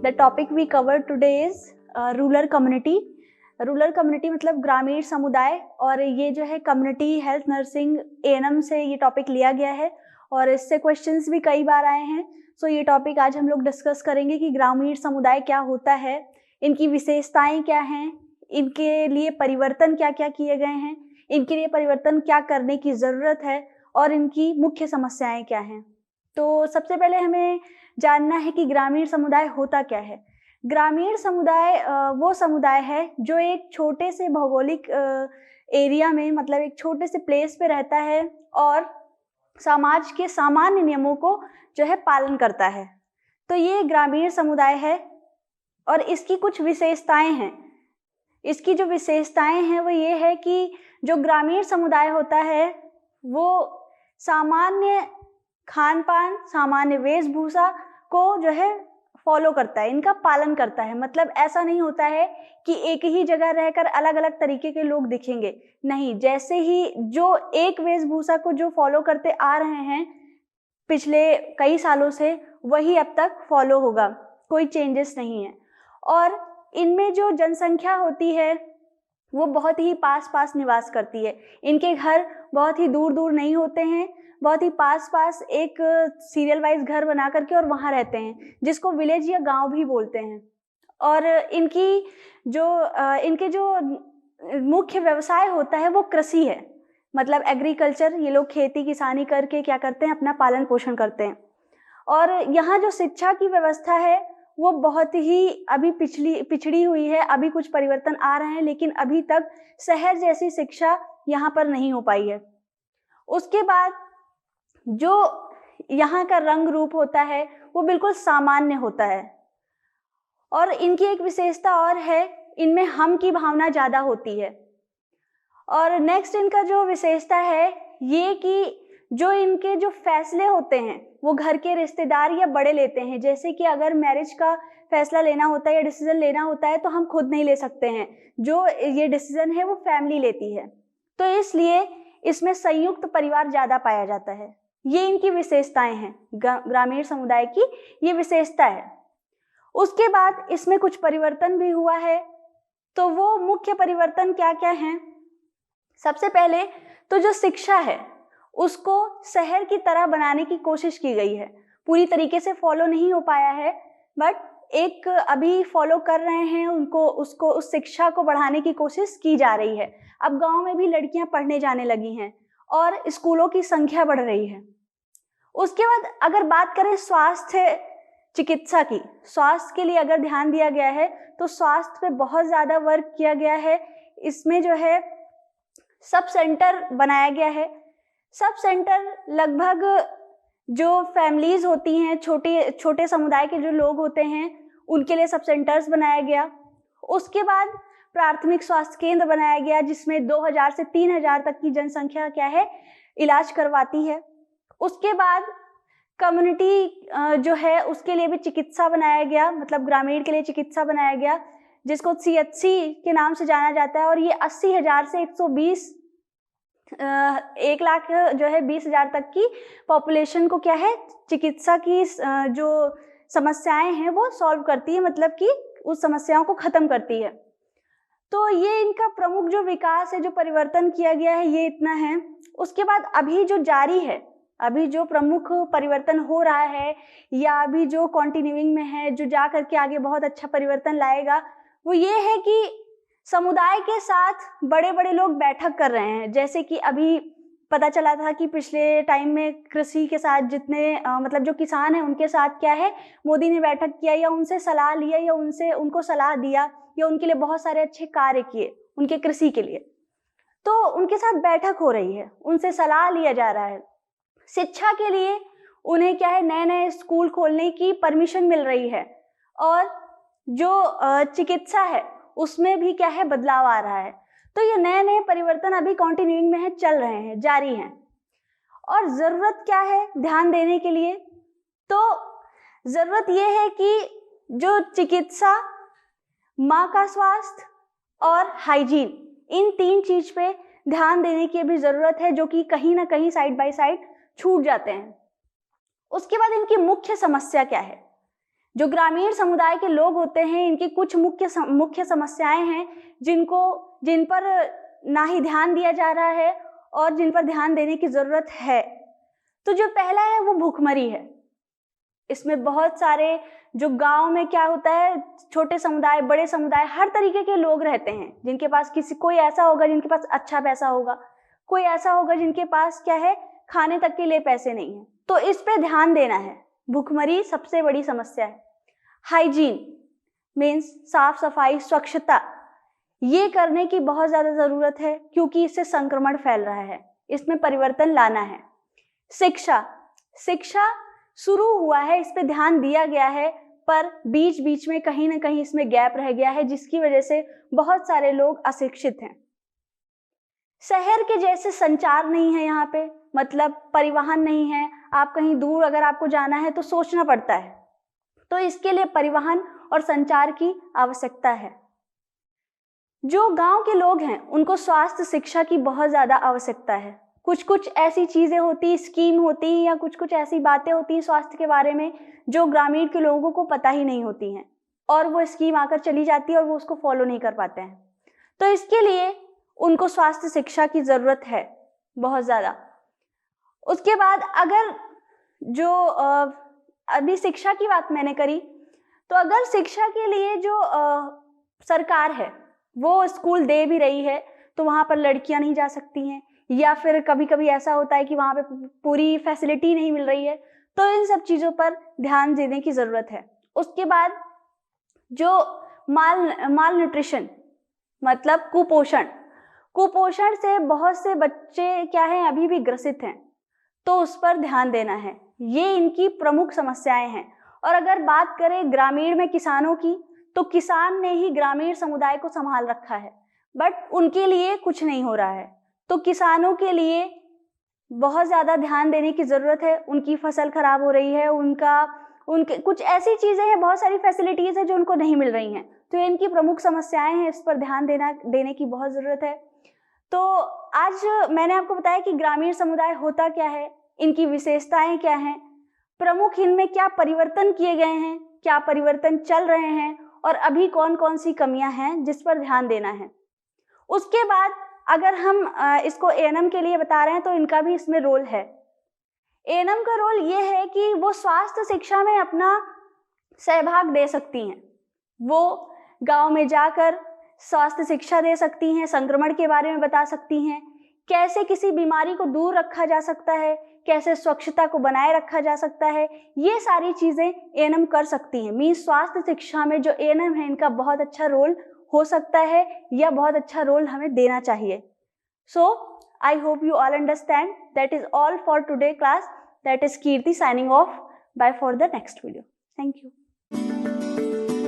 The topic we covered today is rural community. Rural community मतलब ग्रामीण समुदाय, और ये जो है कम्युनिटी हेल्थ नर्सिंग एएनएम से ये टॉपिक लिया गया है और इससे क्वेश्चंस भी कई बार आए हैं। सो ये टॉपिक आज हम लोग डिस्कस करेंगे कि ग्रामीण समुदाय क्या होता है, इनकी विशेषताएं क्या हैं, इनके लिए परिवर्तन क्या क्या किए गए हैं, इनके लिए परिवर्तन क्या करने की ज़रूरत है और इनकी मुख्य समस्याएं क्या हैं। तो सबसे पहले हमें जानना है कि ग्रामीण समुदाय होता क्या है। ग्रामीण समुदाय वो समुदाय है जो एक छोटे से भौगोलिक एरिया में, मतलब एक छोटे से प्लेस पे रहता है और समाज के सामान्य नियमों को जो है पालन करता है। तो ये ग्रामीण समुदाय है और इसकी कुछ विशेषताएं हैं। इसकी जो विशेषताएं हैं वो ये है कि जो ग्रामीण समुदाय होता है वो सामान्य खान पान, सामान्य वेशभूषा को जो है फॉलो करता है, इनका पालन करता है। मतलब ऐसा नहीं होता है कि एक ही जगह रहकर अलग अलग तरीके के लोग दिखेंगे, नहीं, जैसे ही जो एक वेशभूषा को जो फॉलो करते आ रहे हैं पिछले कई सालों से, वही अब तक फॉलो होगा, कोई चेंजेस नहीं है। और इनमें जो जनसंख्या होती है वो बहुत ही पास पास निवास करती है। इनके घर बहुत ही दूर दूर नहीं होते हैं, बहुत ही पास पास एक सीरियल वाइज घर बना करके और वहाँ रहते हैं, जिसको विलेज या गांव भी बोलते हैं। और इनके जो मुख्य व्यवसाय होता है वो कृषि है, मतलब एग्रीकल्चर। ये लोग खेती किसानी करके क्या करते हैं, अपना पालन पोषण करते हैं। और यहाँ जो शिक्षा की व्यवस्था है वो बहुत ही अभी पिछड़ी हुई है। अभी कुछ परिवर्तन आ रहे हैं, लेकिन अभी तक शहर जैसी शिक्षा यहाँ पर नहीं हो पाई है। उसके बाद जो यहाँ का रंग रूप होता है वो बिल्कुल सामान्य होता है। और इनकी एक विशेषता और है, इनमें हम की भावना ज़्यादा होती है। और नेक्स्ट इनका जो विशेषता है ये कि जो इनके जो फैसले होते हैं वो घर के रिश्तेदार या बड़े लेते हैं। जैसे कि अगर मैरिज का फैसला लेना होता है या डिसीजन लेना होता है तो हम खुद नहीं ले सकते हैं, जो ये डिसीजन है वो फैमिली लेती है। तो इसलिए इसमें संयुक्त परिवार ज़्यादा पाया जाता है। ये इनकी विशेषताएं हैं, ग्रामीण समुदाय की ये विशेषता है। उसके बाद इसमें कुछ परिवर्तन भी हुआ है। तो वो मुख्य परिवर्तन क्या क्या हैं? सबसे पहले तो जो शिक्षा है उसको शहर की तरह बनाने की कोशिश की गई है। पूरी तरीके से फॉलो नहीं हो पाया है, बट एक अभी फॉलो कर रहे हैं, उस शिक्षा को बढ़ाने की कोशिश की जा रही है। अब गांव में भी लड़कियां पढ़ने जाने लगी हैं और स्कूलों की संख्या बढ़ रही है। उसके बाद अगर बात करें स्वास्थ्य चिकित्सा की, स्वास्थ्य के लिए अगर ध्यान दिया गया है तो स्वास्थ्य पे बहुत ज़्यादा वर्क किया गया है। इसमें जो है सब सेंटर बनाया गया है। सब सेंटर लगभग जो फैमिलीज होती हैं, छोटे छोटे समुदाय के जो लोग होते हैं उनके लिए सब सेंटर्स बनाया गया। उसके बाद प्राथमिक स्वास्थ्य केंद्र बनाया गया जिसमें 2000 से 3000 तक की जनसंख्या क्या है, इलाज करवाती है। उसके बाद कम्युनिटी जो है उसके लिए भी चिकित्सा बनाया गया, मतलब ग्रामीण के लिए चिकित्सा बनाया गया, जिसको CHC के नाम से जाना जाता है। और ये 80,000 से 1 लाख जो है 20,000 तक की पॉपुलेशन को क्या है, चिकित्सा की जो समस्याएं हैं वो सॉल्व करती है, मतलब कि उस समस्याओं को खत्म करती है। तो ये इनका प्रमुख जो विकास है, जो परिवर्तन किया गया है, ये इतना है। उसके बाद अभी जो जारी है, अभी जो प्रमुख परिवर्तन हो रहा है या अभी जो कंटिन्यूइंग में है, जो जा करके आगे बहुत अच्छा परिवर्तन लाएगा, वो ये है कि समुदाय के साथ बड़े बड़े लोग बैठक कर रहे हैं। जैसे कि अभी पता चला था कि पिछले टाइम में कृषि के साथ जितने मतलब जो किसान हैं उनके साथ क्या है, मोदी ने बैठक किया या उनसे सलाह लिया या उनको सलाह दिया या उनके लिए बहुत सारे अच्छे कार्य किए उनके कृषि के लिए। तो उनके साथ बैठक हो रही है, उनसे सलाह लिया जा रहा है। शिक्षा के लिए उन्हें क्या है, नए नए स्कूल खोलने की परमिशन मिल रही है। और जो चिकित्सा है उसमें भी क्या है, बदलाव आ रहा है। तो ये नए नए परिवर्तन अभी कंटिन्यूइंग में है, चल रहे हैं, जारी हैं। और ज़रूरत क्या है ध्यान देने के लिए? तो ज़रूरत ये है कि जो चिकित्सा, माँ का स्वास्थ्य और हाइजीन, इन 3 चीज़ पे ध्यान देने की भी ज़रूरत है, जो कि कहीं ना कहीं साइड बाय साइड छूट जाते हैं। उसके बाद इनकी मुख्य समस्या क्या है? जो ग्रामीण समुदाय के लोग होते हैं, इनकी कुछ मुख्य समस्याएं हैं जिन पर ना ही ध्यान दिया जा रहा है और जिन पर ध्यान देने की जरूरत है। तो जो पहला है वो भूखमरी है। इसमें बहुत सारे जो गांव में क्या होता है, छोटे समुदाय, बड़े समुदाय, हर तरीके के लोग रहते हैं, जिनके पास कोई ऐसा होगा जिनके पास अच्छा पैसा होगा, कोई ऐसा होगा जिनके पास क्या है, खाने तक के लिए पैसे नहीं है। तो इस पे ध्यान देना है। भूखमरी सबसे बड़ी समस्या है। हाइजीन मीन्स साफ सफाई, स्वच्छता, ये करने की बहुत ज्यादा जरूरत है, क्योंकि इससे संक्रमण फैल रहा है। इसमें परिवर्तन लाना है। शिक्षा शुरू हुआ है, इस पे ध्यान दिया गया है, पर बीच बीच में कहीं ना कहीं इसमें गैप रह गया है, जिसकी वजह से बहुत सारे लोग अशिक्षित हैं। शहर के जैसे संचार नहीं है यहाँ पे, मतलब परिवहन नहीं है। आप कहीं दूर अगर आपको जाना है तो सोचना पड़ता है, तो इसके लिए परिवहन और संचार की आवश्यकता है। जो गांव के लोग हैं उनको स्वास्थ्य शिक्षा की बहुत ज्यादा आवश्यकता है। कुछ ऐसी चीजें होती, स्कीम होती या कुछ ऐसी बातें होती हैं स्वास्थ्य के बारे में जो ग्रामीण के लोगों को पता ही नहीं होती हैं, और वो स्कीम आकर चली जाती है और वो उसको फॉलो नहीं कर पाते हैं। तो इसके लिए उनको स्वास्थ्य शिक्षा की जरूरत है बहुत ज्यादा। उसके बाद अगर जो अभी शिक्षा की बात मैंने करी, तो अगर शिक्षा के लिए जो सरकार है वो स्कूल दे भी रही है, तो वहां पर लड़कियां नहीं जा सकती हैं, या फिर कभी कभी ऐसा होता है कि वहां पे पूरी फैसिलिटी नहीं मिल रही है। तो इन सब चीजों पर ध्यान देने की जरूरत है। उसके बाद जो माल न्यूट्रिशन मतलब कुपोषण से बहुत से बच्चे क्या हैं, अभी भी ग्रसित हैं, तो उस पर ध्यान देना है। ये इनकी प्रमुख समस्याएं हैं। और अगर बात करें ग्रामीण में किसानों की, तो किसान ने ही ग्रामीण समुदाय को संभाल रखा है, बट उनके लिए कुछ नहीं हो रहा है। तो किसानों के लिए बहुत ज्यादा ध्यान देने की जरूरत है। उनकी फसल खराब हो रही है, उनके कुछ ऐसी चीजें हैं, बहुत सारी फैसिलिटीज है जो उनको नहीं मिल रही हैं। तो इनकी प्रमुख समस्याएं हैं, इस पर ध्यान देने की बहुत जरूरत है। तो आज मैंने आपको बताया कि ग्रामीण समुदाय होता क्या है, इनकी विशेषताएं क्या हैं, प्रमुख इनमें क्या परिवर्तन किए गए हैं, क्या परिवर्तन चल रहे हैं, और अभी कौन कौन सी कमियां हैं जिस पर ध्यान देना है। उसके बाद अगर हम इसको एएनएम के लिए बता रहे हैं, तो इनका भी इसमें रोल है। एएनएम का रोल ये है कि वो स्वास्थ्य शिक्षा में अपना सहभाग दे सकती हैं। वो गांव में जाकर स्वास्थ्य शिक्षा दे सकती हैं, संक्रमण के बारे में बता सकती हैं, कैसे किसी बीमारी को दूर रखा जा सकता है, कैसे स्वच्छता को बनाए रखा जा सकता है, ये सारी चीजें एएनएम कर सकती हैं। मीन्स स्वास्थ्य शिक्षा में जो एएनएम है, इनका बहुत अच्छा रोल हो सकता है, या बहुत अच्छा रोल हमें देना चाहिए। So I hope you all understand. That is all for today class. That is Kirti signing off. Bye for the next video. Thank you.